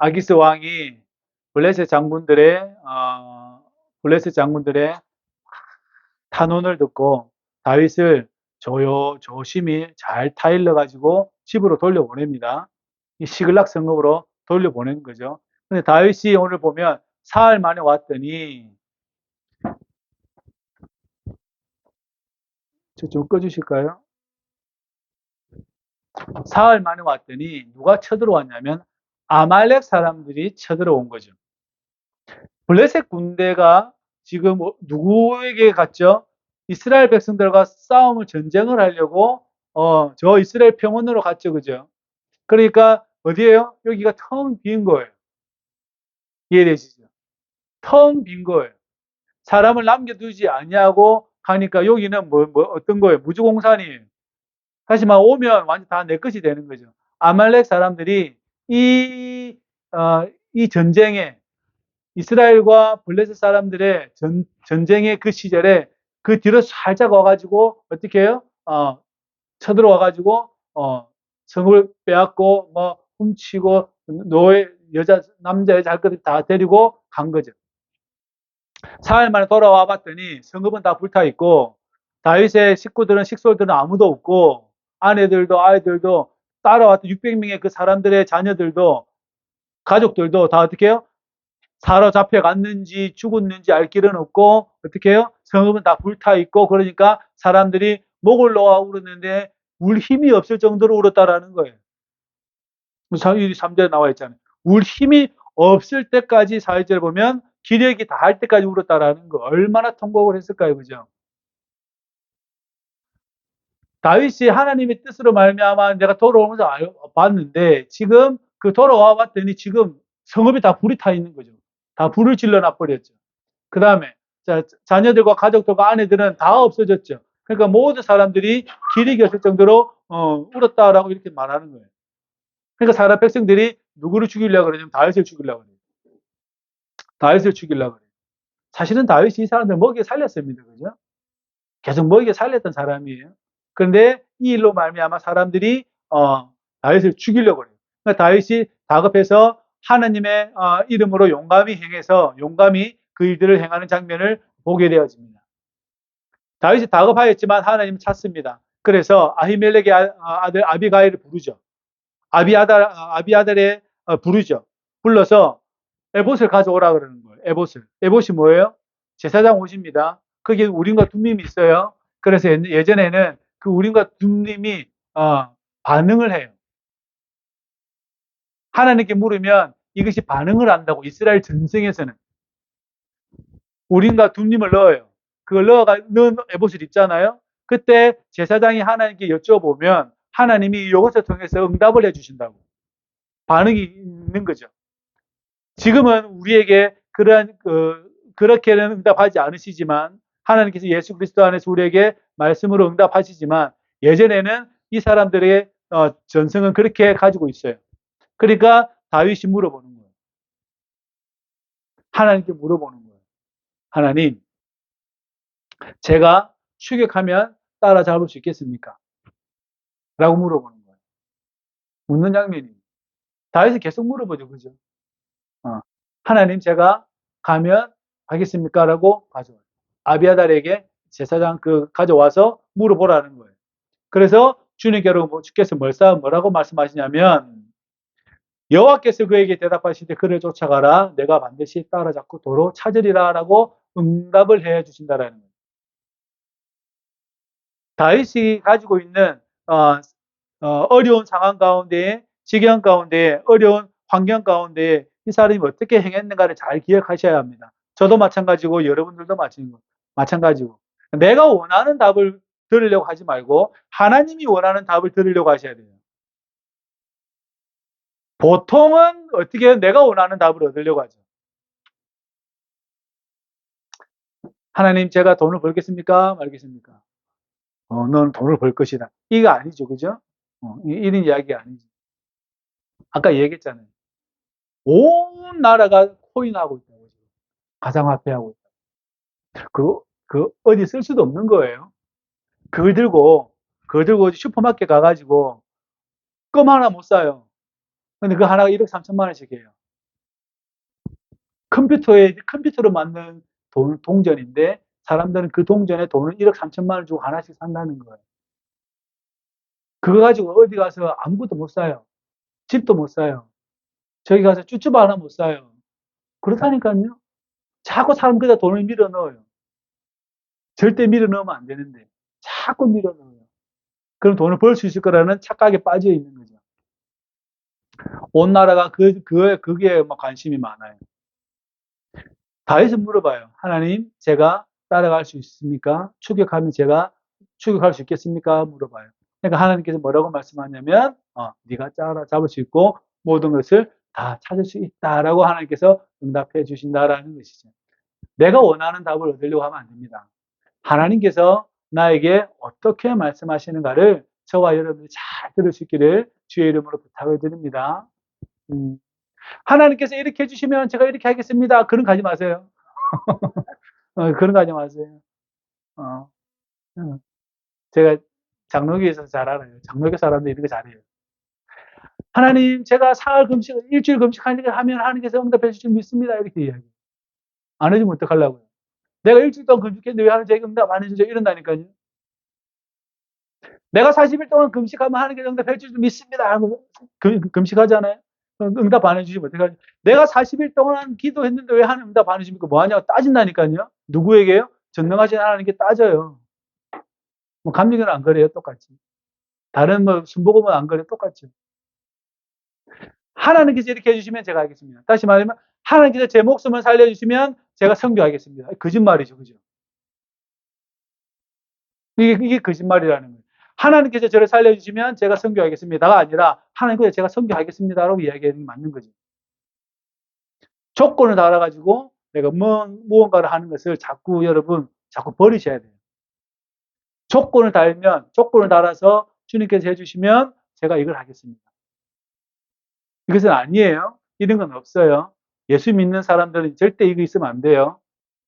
아기스 왕이 블레셋 장군들의 블레셋 장군들의 탄원을 듣고 다윗을 조심히 잘 타일러 가지고 집으로 돌려보냅니다. 이 시글락 성읍으로 돌려보낸 거죠. 근데 다윗이 오늘 보면 사흘 만에 왔더니, 좀 꺼주실까요? 사흘 만에 왔더니 누가 쳐들어왔냐면 아말렉 사람들이 쳐들어온 거죠. 블레셋 군대가 지금 누구에게 갔죠? 이스라엘 백성들과 전쟁을 하려고 저 이스라엘 평원으로 갔죠, 그죠? 그러니까 어디예요? 여기가 텅 빈 거예요. 이해되시죠? 텅 빈 거예요. 사람을 남겨두지 아니하고 가니까 여기는 어떤 거예요? 무주공산이에요. 다시만 오면 완전 다 내 것이 되는 거죠. 아말렉 사람들이 이 전쟁에 이스라엘과 블레셋 사람들의 전쟁의 그 시절에 그 뒤로 살짝 와가지고 어떻게 해요? 쳐들어와가지고 성을 빼앗고 뭐 훔치고 남자 여자 할 것들 다 데리고 간 거죠. 사흘 만에 돌아와 봤더니 성읍은 다 불타 있고 다윗의 식솔들은 아무도 없고 아내들도 아이들도 따라왔던 600명의 그 사람들의 자녀들도 가족들도 다 어떻게 해요? 사로잡혀 갔는지 죽었는지 알 길은 없고 어떻게 해요? 성읍은 다 불타 있고 그러니까 사람들이 목을 놓아 울었는데 울 힘이 없을 정도로 울었다라는 거예요. 3절에 나와 있잖아요. 울 힘이 없을 때까지 4절에 보면 기력이 다할 때까지 울었다라는 거. 얼마나 통곡을 했을까요? 그죠? 다윗이 하나님의 뜻으로 말미암아 내가 돌아오면서 봤는데 지금 그 돌아와 봤더니 지금 성읍이 다 불이 타 있는 거죠. 다 불을 질러놔 버렸죠. 그 다음에 자녀들과 가족들과 아내들은 다 없어졌죠. 그러니까 모든 사람들이 기력이 없을 정도로 울었다라고 이렇게 말하는 거예요. 그러니까 사람 백성들이 누구를 죽이려고 그러냐면 다윗을 죽이려고 그래요. 다윗을 죽이려고 그래요. 사실은 다윗이 이 사람들 먹여 살렸습니다. 그죠? 계속 먹여 살렸던 사람이에요. 그런데 이 일로 말미암아 사람들이 다윗을 죽이려고 그래요. 그러니까 다윗이 다급해서 하나님의 이름으로 용감히 행해서 용감히 그 일들을 행하는 장면을 보게 되어집니다. 다윗이 다급하였지만 하나님은 찾습니다. 그래서 아히멜렉의 아들 아비가일을 부르죠. 아비아달의 부르죠. 불러서 에봇을 가져오라 그러는 거예요. 에봇이 뭐예요? 제사장 옷입니다. 거기에 우림과 둠림이 있어요. 그래서 예전에는 그 우림과 둠림이 반응을 해요. 하나님께 물으면 이것이 반응을 한다고. 이스라엘 전승에서는 우림과 둠림을 넣어요. 그걸 넣은 에봇을 입잖아요. 그때 제사장이 하나님께 여쭤보면 하나님이 이것을 통해서 응답을 해주신다고. 반응이 있는 거죠. 지금은 우리에게 그렇게는 응답하지 않으시지만 하나님께서 예수 그리스도 안에서 우리에게 말씀으로 응답하시지만 예전에는 이 사람들의 전성은 그렇게 가지고 있어요. 그러니까 다윗이 물어보는 거예요. 하나님께 물어보는 거예요. 하나님, 제가 추격하면 따라잡을 수 있겠습니까? 라고 물어보는 거예요. 묻는 장면이. 다윗이 계속 물어보죠. 그죠? 하나님, 제가 가면 하겠습니까? 라고 가져와요. 아비아달에게 제사장 가져와서 물어보라는 거예요. 그래서 주께서 뭐라고 말씀하시냐면 여호와께서 그에게 대답하시되 그를 쫓아가라 내가 반드시 따라잡고 도로 찾으리라 라고 응답을 해 주신다라는 거예요. 다윗이 가지고 있는 어려운 상황 가운데 지경 가운데 어려운 환경 가운데 이 사람이 어떻게 행했는가를 잘 기억하셔야 합니다. 저도 마찬가지고 여러분들도 마찬가지고 내가 원하는 답을 들으려고 하지 말고 하나님이 원하는 답을 들으려고 하셔야 돼요. 보통은 어떻게 내가 원하는 답을 얻으려고 하죠. 하나님 제가 돈을 벌겠습니까? 말겠습니까? 넌 돈을 벌 것이다. 이거 아니죠. 그죠? 이런 이야기 아니죠. 아까 얘기했잖아요. 온 나라가 코인하고 있다고. 가상화폐하고 있다고. 어디 쓸 수도 없는 거예요. 그걸 들고 슈퍼마켓 가가지고 껌 하나 못 사요. 근데 그 하나가 1억 3천만 원씩 해요. 컴퓨터로 만든 동전인데 사람들은 그 동전에 돈을 1억 3천만 원 주고 하나씩 산다는 거예요. 그거 가지고 어디 가서 아무것도 못 사요. 집도 못 사요. 저기 가서 쭈쭈바 하나 못 사요. 그렇다니까요. 자꾸 사람 그다 돈을 밀어 넣어요. 절대 밀어 넣으면 안 되는데 자꾸 밀어 넣어요. 그럼 돈을 벌 수 있을 거라는 착각에 빠져 있는 거죠. 온 나라가 그게 막 관심이 많아요. 다윗은 물어봐요. 하나님, 제가 따라갈 수 있습니까? 추격하면 제가 추격할 수 있겠습니까? 물어봐요. 그러니까 하나님께서 뭐라고 말씀하냐면, 네가 잡을 수 있고 모든 것을 다 찾을 수 있다라고 하나님께서 응답해 주신다라는 것이죠. 내가 원하는 답을 얻으려고 하면 안 됩니다. 하나님께서 나에게 어떻게 말씀하시는가를 저와 여러분이 잘 들을 수 있기를 주의 이름으로 부탁을 드립니다. 하나님께서 이렇게 해주시면 제가 이렇게 하겠습니다. 그런 거 하지 마세요. 그런 거 하지 마세요. 어, 어. 제가 장로교에서 잘 알아요. 장로교 사람들이 이렇게 잘해요. 하나님, 제가 사흘 금식, 일주일 금식하니까 하면 하나님께서 응답해 주실 줄 믿습니다. 이렇게 이야기해요. 안 해주면 어떡하려고요? 내가 일주일 동안 금식했는데 왜 하나님 응답 안 해주죠? 이런다니까요. 내가 40일 동안 금식하면 하나님께서 응답해 주실 줄 믿습니다. 하고 금식하잖아요. 응답 안 해주시면 어떡하죠? 내가 40일 동안 기도했는데 왜 하나님 응답 안 해주십니까? 뭐 하냐고 따진다니까요. 누구에게요? 전능하신 하나님께 따져요. 뭐 감리교는 안 그래요. 똑같이. 다른 뭐 순복음은 안 그래요. 똑같죠. 하나님께서 이렇게 해주시면 제가 하겠습니다. 다시 말하면 하나님께서 제 목숨을 살려주시면 제가 선교하겠습니다. 거짓말이죠. 그죠? 이게 거짓말이라는 거예요. 하나님께서 저를 살려주시면 제가 선교하겠습니다가 아니라 하나님께서 제가 선교하겠습니다라고 이야기하는 게 맞는 거죠. 조건을 달아가지고 내가 무언가를 하는 것을 자꾸 버리셔야 돼요. 조건을 달아서 주님께서 해주시면 제가 이걸 하겠습니다. 이것은 아니에요. 이런 건 없어요. 예수 믿는 사람들은 절대 이거 있으면 안 돼요.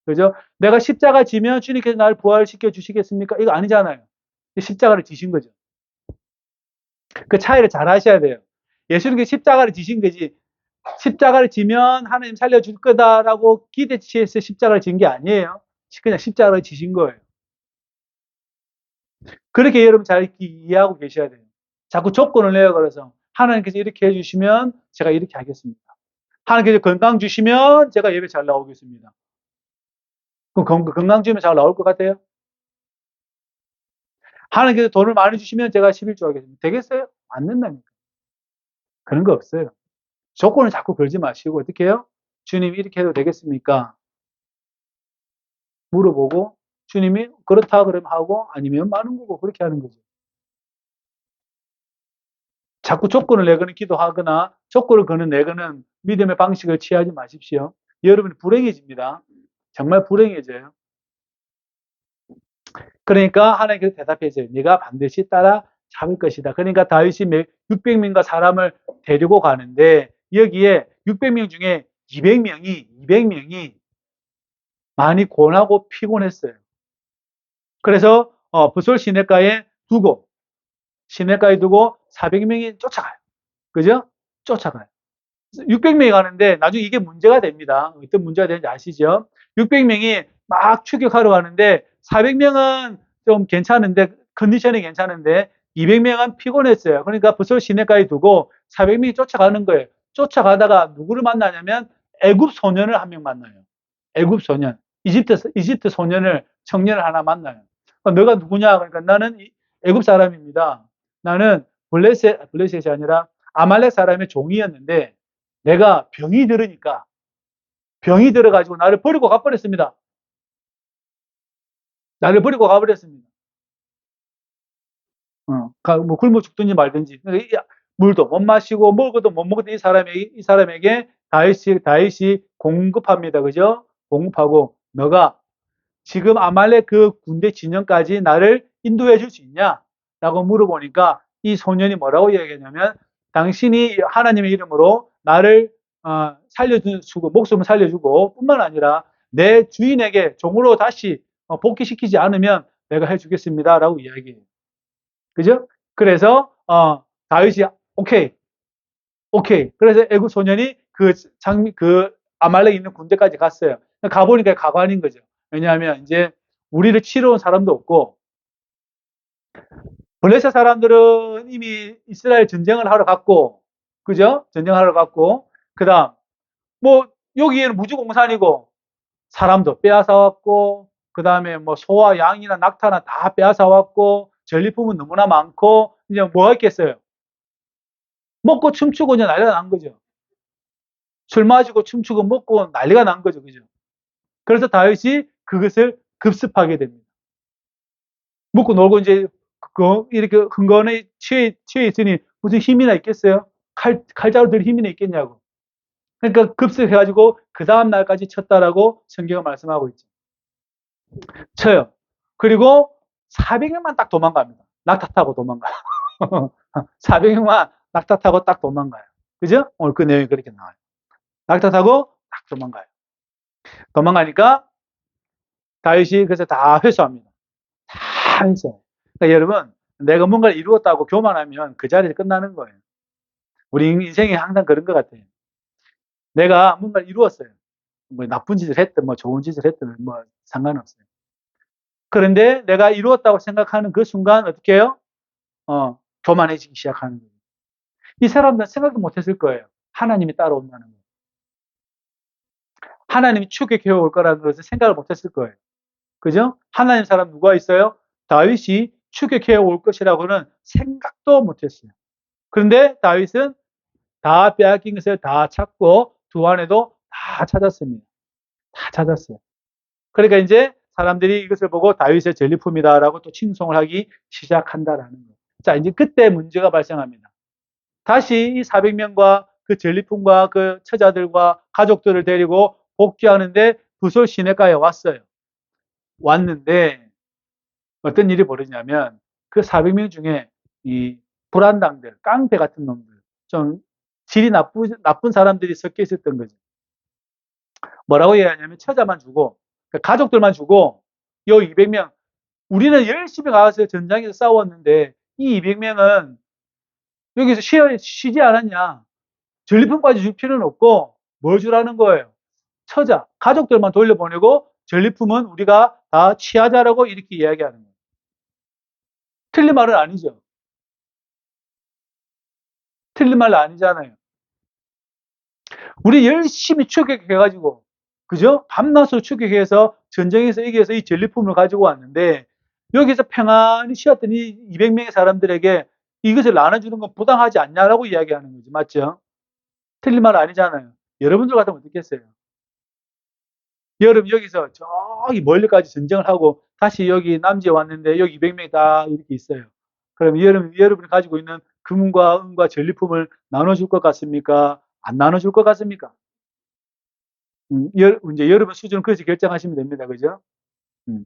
그죠? 내가 십자가 지면 주님께서 나를 부활시켜 주시겠습니까? 이거 아니잖아요. 십자가를 지신 거죠. 그 차이를 잘 하셔야 돼요. 예수님께서 십자가를 지신 거지. 십자가를 지면 하나님 살려줄 거다라고 기대치에서 십자가를 진 게 아니에요. 그냥 십자가를 지신 거예요. 그렇게 여러분 잘 이해하고 계셔야 돼요. 자꾸 조건을 내어걸어서 하나님께서 이렇게 해주시면 제가 이렇게 하겠습니다. 하나님께서 건강 주시면 제가 예배 잘 나오겠습니다. 그럼 건강 주면 잘 나올 것 같아요? 하나님께서 돈을 많이 주시면 제가 11조 하겠습니다. 되겠어요? 안 된다니까. 그런 거 없어요. 조건을 자꾸 걸지 마시고 어떻게 해요? 주님 이렇게 해도 되겠습니까? 물어보고 주님이 그렇다 그러면 하고 아니면 많은 거고 그렇게 하는 거죠. 자꾸 조건을 내거는 기도하거나 조건을 내거는 믿음의 방식을 취하지 마십시오. 여러분이 불행해집니다. 정말 불행해져요. 그러니까 하나님께서 대답해줘요. 네가 반드시 따라 잡을 것이다. 그러니까 다윗이 600명과 사람을 데리고 가는데 여기에 600명 중에 200명이 많이 고나고 피곤했어요. 그래서 부솔 시내가에 두고 400명이 쫓아가요. 그죠? 쫓아가요. 600명이 가는데 나중에 이게 문제가 됩니다. 어떤 문제가 되는지 아시죠? 600명이 막 추격하러 가는데 400명은 좀 괜찮은데 컨디션이 괜찮은데 200명은 피곤했어요. 그러니까 부솔 시내가에 두고 400명이 쫓아가는 거예요. 쫓아가다가 누구를 만나냐면 애굽 소년을 한 명 만나요. 애굽 소년. 이집트 청년을 하나 만나요. 너가 누구냐? 그러니까 나는 애굽 사람입니다. 나는 블레셋이 아니라 아말렉 사람의 종이었는데 내가 병이 들어가지고 나를 버리고 가버렸습니다. 나를 버리고 가버렸습니다. 뭐 굶어 죽든지 말든지. 물도 못 마시고 먹어도 못 먹던 이 사람에게 다윗이 공급합니다. 그죠? 공급하고 너가 지금 아말렉 그 군대 진영까지 나를 인도해 줄 수 있냐? 라고 물어보니까 이 소년이 뭐라고 이야기했냐면 당신이 하나님의 이름으로 나를 살려주고 목숨을 살려주고 뿐만 아니라 내 주인에게 종으로 다시 복귀시키지 않으면 내가 해주겠습니다. 라고 이야기해요. 그죠? 그래서 다윗이 오케이. 그래서 애굽 소년이 그 아말렉 있는 군대까지 갔어요. 가보니까 가관인 거죠. 왜냐하면 이제 우리를 치러 온 사람도 없고, 블레셋 사람들은 이미 이스라엘 전쟁을 하러 갔고, 그죠? 전쟁하러 갔고, 그 다음, 뭐, 여기에는 무주공산이고, 사람도 빼앗아 왔고, 그 다음에 뭐 소와 양이나 낙타나 다 빼앗아 왔고, 전리품은 너무나 많고, 이제 뭐가 있겠어요? 먹고 춤추고 이제 난리가 난 거죠. 술 마시고 춤추고 먹고 난리가 난 거죠. 그죠? 그래서 다윗이 그것을 급습하게 됩니다. 먹고 놀고 이제 이렇게 흥건에 취해 있으니 무슨 힘이나 있겠어요? 칼자루 들 힘이나 있겠냐고. 그러니까 급습해가지고 그 다음 날까지 쳤다라고 성경은 말씀하고 있죠. 쳐요. 그리고 400명만 딱 도망갑니다. 낙타 타고 도망가요. 400명만 낙타 타고 딱 도망가요. 그죠? 오늘 그 내용이 그렇게 나와요. 낙타 타고 딱 도망가요. 도망가니까 다윗이 그래서 다 회수합니다. 다 회수해요. 그러니까 여러분, 내가 뭔가를 이루었다고 교만하면 그 자리에서 끝나는 거예요. 우리 인생이 항상 그런 것 같아요. 내가 뭔가를 이루었어요. 뭐 나쁜 짓을 했든 뭐 좋은 짓을 했든 뭐 상관없어요. 그런데 내가 이루었다고 생각하는 그 순간 어떻게 해요? 교만해지기 시작하는 거예요. 이 사람들은 생각도 못했을 거예요. 하나님이 따라온다는 거. 하나님이 추격해 올 거라는 것을 생각을 못했을 거예요. 그죠? 하나님 사람 누가 있어요? 다윗이 추격해 올 것이라고는 생각도 못했어요. 그런데 다윗은 다 빼앗긴 것을 다 찾고 두 안에도 다 찾았습니다. 다 찾았어요. 그러니까 이제 사람들이 이것을 보고 다윗의 전리품이다라고 또 칭송을 하기 시작한다라는 거예요. 자, 이제 그때 문제가 발생합니다. 다시 이 400명과 그 전리품과 그 처자들과 가족들을 데리고 복귀하는데 부솔 시내가에 왔어요. 왔는데 어떤 일이 벌어지냐면 그 400명 중에 이 불안당들, 깡패 같은 놈들, 좀 질이 나쁜 사람들이 섞여 있었던 거죠. 뭐라고 얘기하냐면 처자만 주고 가족들만 주고 요 200명 우리는 열심히 가서 전장에서 싸웠는데 이 200명은 여기서 쉬지 않았냐. 전리품까지 줄 필요는 없고 뭘 주라는 거예요. 처자, 가족들만 돌려보내고 전리품은 우리가 다 취하자라고 이렇게 이야기하는 거예요. 틀린 말은 아니죠. 틀린 말은 아니잖아요. 우리 열심히 추격해가지고, 그죠? 밤낮으로 추격해서 전쟁에서 이겨서 이 전리품을 가지고 왔는데, 여기서 평안히 쉬었던 이 200명의 사람들에게 이것을 나눠주는 건 부당하지 않냐라고 이야기하는 거죠. 맞죠? 틀린 말 아니잖아요. 여러분들 같으면 어떻겠어요? 여러분 여기서 저기 멀리까지 전쟁을 하고 다시 여기 남지에 왔는데 여기 200명이 다 이렇게 있어요. 그럼 여러분이 가지고 있는 금과 은과 전리품을 나눠줄 것 같습니까? 안 나눠줄 것 같습니까? 이제 여러분 수준을 그렇게 결정하시면 됩니다. 그죠? 음.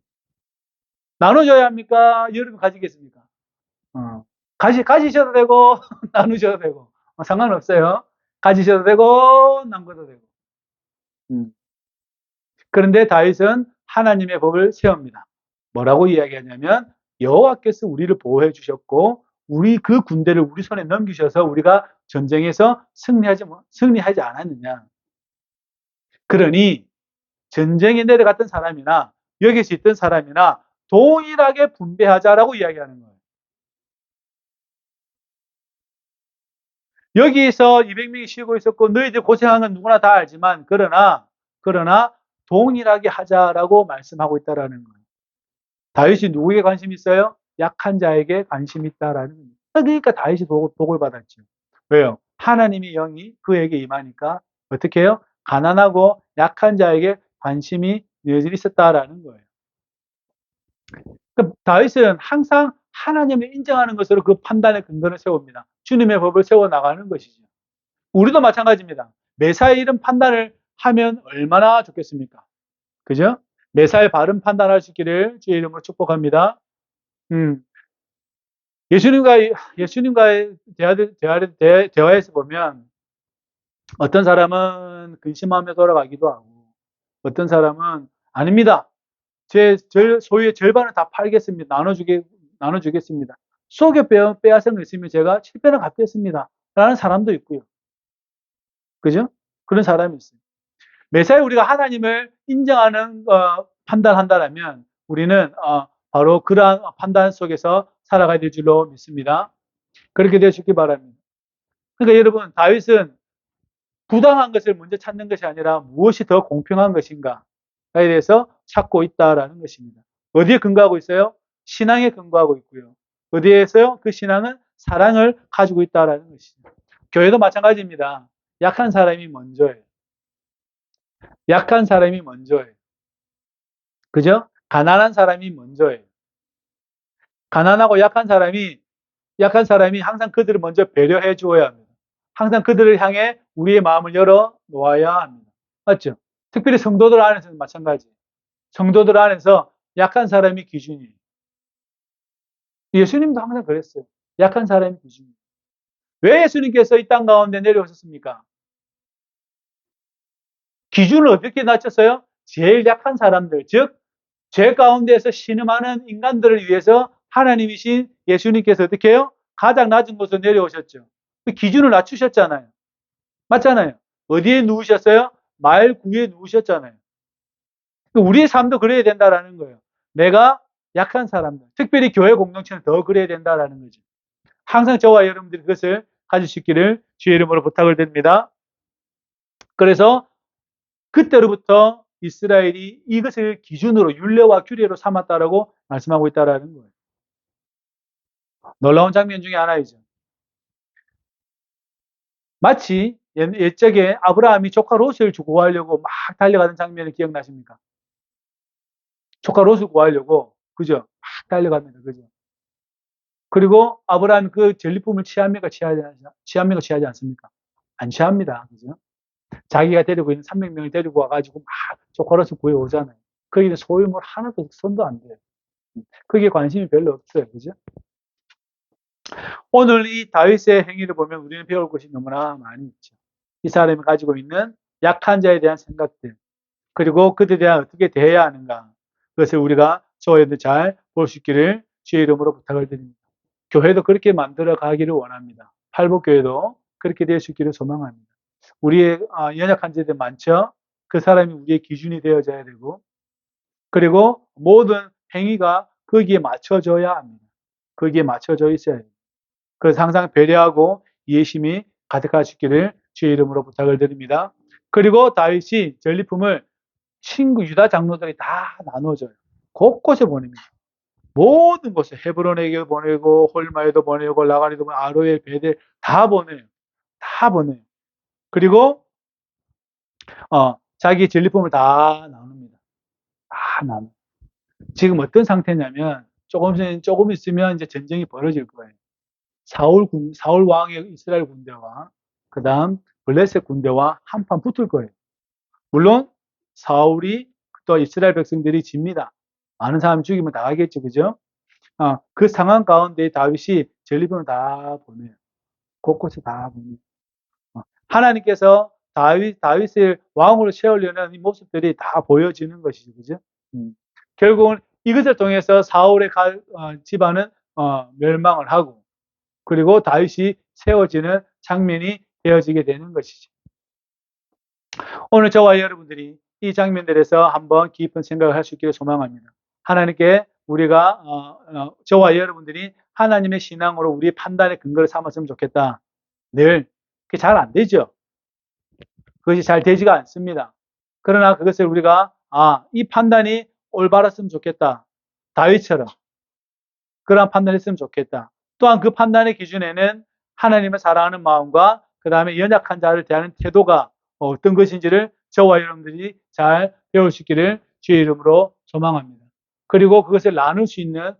나눠줘야 합니까? 여러분 가지겠습니까? 어. 가지셔도 되고, 나누셔도 되고, 상관없어요. 가지셔도 되고, 남겨도 되고. 음. 그런데 다윗은 하나님의 법을 세웁니다. 뭐라고 이야기하냐면, 여호와께서 우리를 보호해 주셨고, 우리 그 군대를 우리 손에 넘기셔서 우리가 전쟁에서 승리하지 않았느냐. 그러니, 전쟁에 내려갔던 사람이나 여기서 있던 사람이나 동일하게 분배하자라고 이야기하는 거예요. 여기서 200명이 쉬고 있었고 너희들 고생한 건 누구나 다 알지만 그러나 동일하게 하자라고 말씀하고 있다라는 거예요. 다윗이 누구에게 관심이 있어요? 약한 자에게 관심이 있다라는 거예요. 그러니까 다윗이 복을 받았죠. 왜요? 하나님의 영이 그에게 임하니까 어떻게 해요? 가난하고 약한 자에게 관심이 늘 있었다라는 거예요. 그러니까 다윗은 항상 하나님을 인정하는 것으로 그 판단의 근거를 세웁니다. 주님의 법을 세워 나가는 것이죠. 우리도 마찬가지입니다. 매사에 이런 판단을 하면 얼마나 좋겠습니까? 그죠? 매사에 바른 판단할 수 있기를 주의 이름으로 축복합니다. 음, 예수님과의 대화에서 보면 어떤 사람은 근심하며 돌아가기도 하고 어떤 사람은 아닙니다. 제 소유의 절반을 다 팔겠습니다. 나눠주겠습니다. 속여 빼앗은 거 있으면 제가 7배나 갚겠습니다. 라는 사람도 있고요. 그죠? 그런 사람이 있어요. 매사에 우리가 하나님을 인정하는 판단한다면 우리는 바로 그러한 판단 속에서 살아가야 될 줄로 믿습니다. 그렇게 되시기 바랍니다. 그러니까 여러분, 다윗은 부당한 것을 먼저 찾는 것이 아니라 무엇이 더 공평한 것인가에 대해서 찾고 있다라는 것입니다. 어디에 근거하고 있어요? 신앙에 근거하고 있고요. 어디에서요? 그 신앙은 사랑을 가지고 있다라는 것입니다. 교회도 마찬가지입니다. 약한 사람이 먼저예요. 약한 사람이 먼저예요. 그죠? 가난한 사람이 먼저예요. 가난하고 약한 사람이 항상 그들을 먼저 배려해 주어야 합니다. 항상 그들을 향해 우리의 마음을 열어 놓아야 합니다. 맞죠? 특별히 성도들 안에서는 마찬가지. 성도들 안에서 약한 사람이 기준이에요. 예수님도 항상 그랬어요. 약한 사람이 기준이에요. 왜 예수님께서 이 땅 가운데 내려오셨습니까? 기준을 어떻게 낮췄어요? 제일 약한 사람들, 즉, 죄 가운데에서 신음하는 인간들을 위해서 하나님이신 예수님께서 어떻게 해요? 가장 낮은 곳으로 내려오셨죠. 그 기준을 낮추셨잖아요. 맞잖아요. 어디에 누우셨어요? 말구에 누우셨잖아요. 우리의 삶도 그래야 된다라는 거예요. 내가 약한 사람들, 특별히 교회 공동체는 더 그래야 된다라는 거죠. 항상 저와 여러분들이 그것을 가지시기를 주의 이름으로 부탁을 드립니다. 그래서 그때로부터 이스라엘이 이것을 기준으로 율례와 규례로 삼았다라고 말씀하고 있다라는 거예요. 놀라운 장면 중에 하나이죠. 마치 옛적에 아브라함이 조카 롯을 구하려고 막 달려가는 장면을 기억나십니까? 조카 롯을 구하려고, 그죠? 막 달려갑니다. 그죠? 그리고 아브라함이 그 전리품을 취합니까? 취하지 않습니까? 안 취합니다. 그죠? 자기가 데리고 있는 300명을 데리고 와가지고 막 조카 롯을 구해오잖아요. 거기는 소유물 하나도 손도 안 돼요. 거기에 관심이 별로 없어요. 그죠? 오늘 이 다윗의 행위를 보면 우리는 배울 것이 너무나 많이 있죠. 이 사람이 가지고 있는 약한 자에 대한 생각들, 그리고 그들에 대한 어떻게 대해야 하는가, 그것을 우리가 저와 여러분들 잘 볼 수 있기를 주의 이름으로 부탁을 드립니다. 교회도 그렇게 만들어 가기를 원합니다. 팔복교회도 그렇게 될 수 있기를 소망합니다. 우리의 연약한 자들 많죠? 그 사람이 우리의 기준이 되어져야 되고, 그리고 모든 행위가 거기에 맞춰져야 합니다. 거기에 맞춰져 있어야 돼요. 그래서 항상 배려하고 이해심이 가득하시기를 주의 이름으로 부탁을 드립니다. 그리고 다윗이 전리품을 친구 유다 장로들이 다 나눠줘요. 곳곳에 보냅니다. 모든 곳에 헤브론에게 보내고 홀마에도 보내고 라가리도 보내고 아로엘, 베델 다 보내요. 다 보내요. 그리고 자기 전리품을 다 나눕니다. 다 나눠. 지금 어떤 상태냐면 조금 있으면 이제 전쟁이 벌어질 거예요. 사울 왕의 이스라엘 군대와 그다음 블레셋 군대와 한판 붙을 거예요. 물론 사울이 또 이스라엘 백성들이 집니다. 많은 사람 죽이면 다 하겠죠, 그죠? 그 상황 가운데 다윗이 전리품을 다 보내요. 곳곳에 다 보내요. 하나님께서 다윗을 왕으로 세우려는 이 모습들이 다 보여지는 것이죠, 그죠? 결국은 이것을 통해서 사울의 집안은 멸망을 하고, 그리고 다윗이 세워지는 장면이 되어지게 되는 것이죠. 오늘 저와 여러분들이 이 장면들에서 한번 깊은 생각을 할 수 있기를 소망합니다. 하나님께 우리가 저와 여러분들이 하나님의 신앙으로 우리의 판단의 근거를 삼았으면 좋겠다. 늘 그게 잘 안 되죠. 그것이 잘 되지가 않습니다. 그러나 그것을 우리가 이 판단이 올바랐으면 좋겠다. 다윗처럼 그런 판단을 했으면 좋겠다. 또한 그 판단의 기준에는 하나님을 사랑하는 마음과 그 다음에 연약한 자를 대하는 태도가 어떤 것인지를 저와 여러분들이 잘 배울 수 있기를 주의 이름으로 소망합니다. 그리고 그것을 나눌 수 있는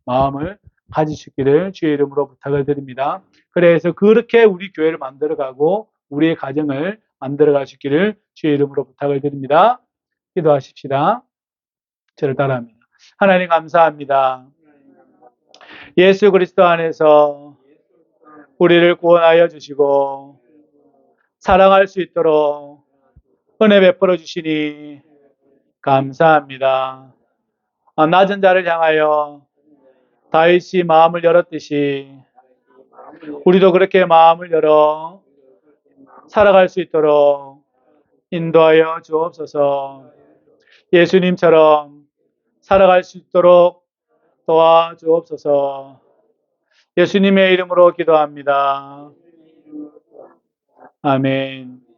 마음을 가지시기를 주의 이름으로 부탁을 드립니다. 그래서 그렇게 우리 교회를 만들어가고 우리의 가정을 만들어갈 수 있기를 주의 이름으로 부탁을 드립니다. 기도하십시다. 저를 따라합니다. 하나님 감사합니다. 예수 그리스도 안에서 우리를 구원하여 주시고 사랑할 수 있도록 은혜 베풀어 주시니 감사합니다. 낮은 자를 향하여 다윗이 마음을 열었듯이 우리도 그렇게 마음을 열어 살아갈 수 있도록 인도하여 주옵소서. 예수님처럼 살아갈 수 있도록 도와주옵소서. 예수님의 이름으로 기도합니다. 아멘.